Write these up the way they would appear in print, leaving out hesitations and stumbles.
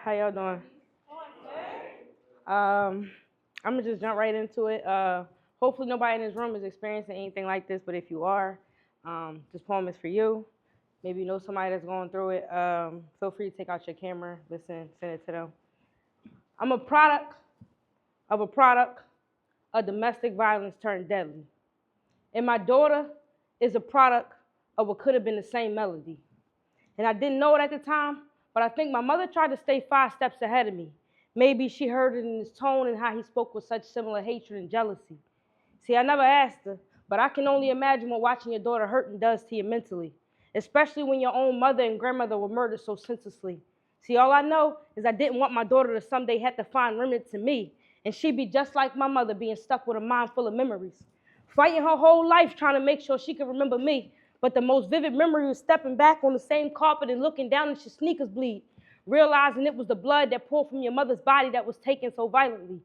How y'all doing? I'm gonna just jump right into it. Hopefully nobody in this room is experiencing anything like this, but if you are, this poem is for you. Maybe you know somebody that's going through it. Feel free to take out your camera, listen, send it to them. I'm a product of domestic violence turned deadly. And my daughter is a product of what could have been the same melody. And I didn't know it at the time, but I think my mother tried to stay 5 steps ahead of me. Maybe she heard it in his tone and how he spoke with such similar hatred and jealousy. See, I never asked her, but I can only imagine what watching your daughter hurting does to you mentally, especially when your own mother and grandmother were murdered so senselessly. See, all I know is I didn't want my daughter to someday have to find remnants in me, and she'd be just like my mother, being stuck with a mind full of memories, fighting her whole life trying to make sure she could remember me. But the most vivid memory was stepping back on the same carpet and looking down at your sneakers bleed, realizing it was the blood that poured from your mother's body that was taken so violently.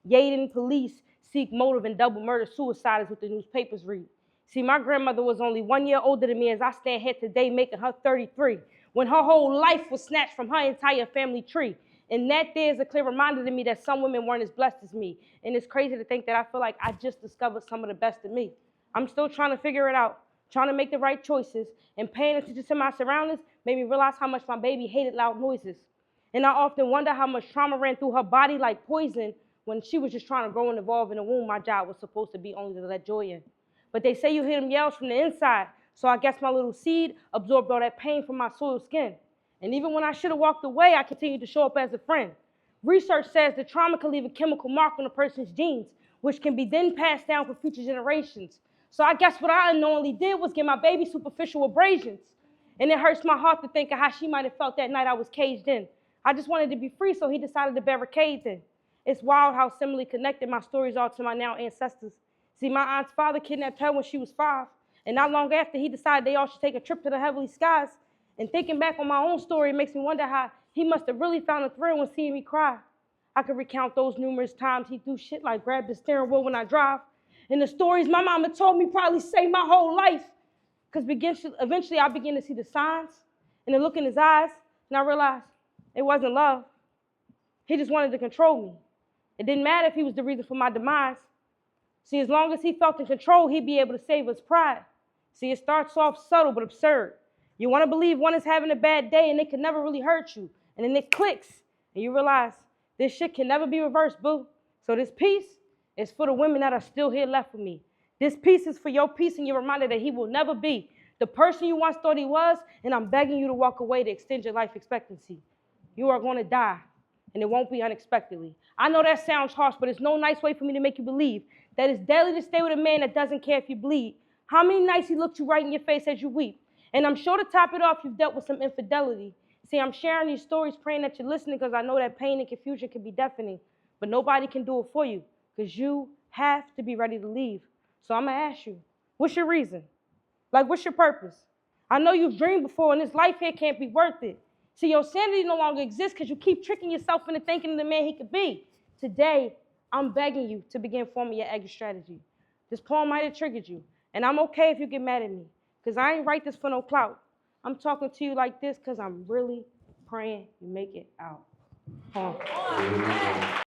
Yaden police seek motive and double murder suicide is what the newspapers read. See, my grandmother was only 1 year older than me as I stand here today making her 33, when her whole life was snatched from her entire family tree. And that there is a clear reminder to me that some women weren't as blessed as me. And it's crazy to think that I feel like I just discovered some of the best of me. I'm still trying to figure it out, trying to make the right choices, and paying attention to my surroundings made me realize how much my baby hated loud noises. And I often wonder how much trauma ran through her body like poison when she was just trying to grow and evolve in the womb. My job was supposed to be only to let joy in. But they say you hear them yells from the inside, so I guess my little seed absorbed all that pain from my soiled skin. And even when I should have walked away, I continued to show up as a friend. Research says that trauma can leave a chemical mark on a person's genes, which can be then passed down for future generations. So I guess what I unknowingly did was give my baby superficial abrasions. And it hurts my heart to think of how she might have felt that night I was caged in. I just wanted to be free, so he decided to barricade in. It's wild how similarly connected my stories are to my now ancestors. See, my aunt's father kidnapped her when she was 5, and not long after, he decided they all should take a trip to the heavenly skies. And thinking back on my own story, it makes me wonder how he must have really found a thrill in seeing me cry. I could recount those numerous times he threw shit like grab the steering wheel when I drive. And the stories my mama told me probably saved my whole life. Because eventually I began to see the signs and the look in his eyes, and I realized it wasn't love. He just wanted to control me. It didn't matter if he was the reason for my demise. See, as long as he felt in control, he'd be able to save his pride. See, it starts off subtle but absurd. You want to believe one is having a bad day and it can never really hurt you. And then it clicks and you realize this shit can never be reversed, boo. So this piece is for the women that are still here left with me. This piece is for your peace and your reminder that he will never be the person you once thought he was, and I'm begging you to walk away to extend your life expectancy. You are going to die, and it won't be unexpectedly. I know that sounds harsh, but it's no nice way for me to make you believe that it's deadly to stay with a man that doesn't care if you bleed. How many nights he looked you right in your face as you weep? And I'm sure to top it off, you've dealt with some infidelity. See, I'm sharing these stories praying that you're listening because I know that pain and confusion can be deafening, but nobody can do it for you because you have to be ready to leave. So I'm going to ask you, what's your reason? Like, what's your purpose? I know you've dreamed before, and this life here can't be worth it. See, your sanity no longer exists because you keep tricking yourself into thinking of the man he could be. Today, I'm begging you to begin forming your exit strategy. This poem might have triggered you, and I'm okay if you get mad at me because I ain't write this for no clout. I'm talking to you like this because I'm really praying you make it out.